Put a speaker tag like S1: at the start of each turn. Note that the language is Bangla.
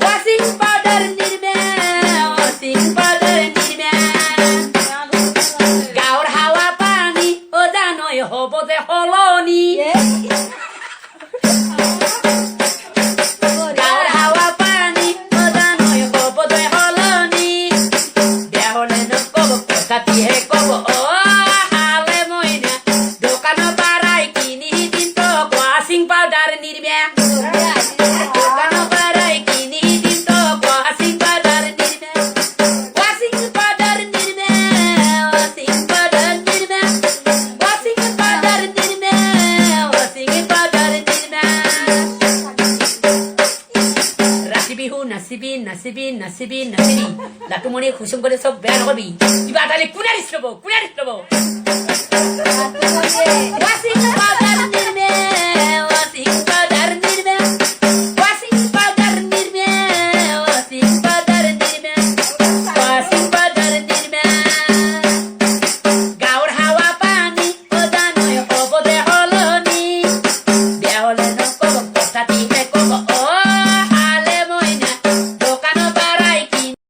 S1: washing powder Nirma washing powder নির্মে গাওর হাওয়া পানি ও জানোই হব যে হলনি গাওর হাওয়া পানি ও জানোই হব যে হলনি বেহলে নকব কথা দিয়ে কব ও হালে মইনা দোকান পাড়ায় কিনি দিন তো ওয়াশিং পাউডার নির্মে দোকান পাড়ায় কিনি দিন তো washing powder Nirma washing powder Nirma washing powder Nirma washing powder Nirma washing powder Nirma রাশি বিহু নাচিবি নাচিবি নাচিবি নাচিবি লাটুমণি খুচুম করে সব বেয়া নকবি কিবা এটা কোনে দিছিল কোনে দিছিল ওয়াশিং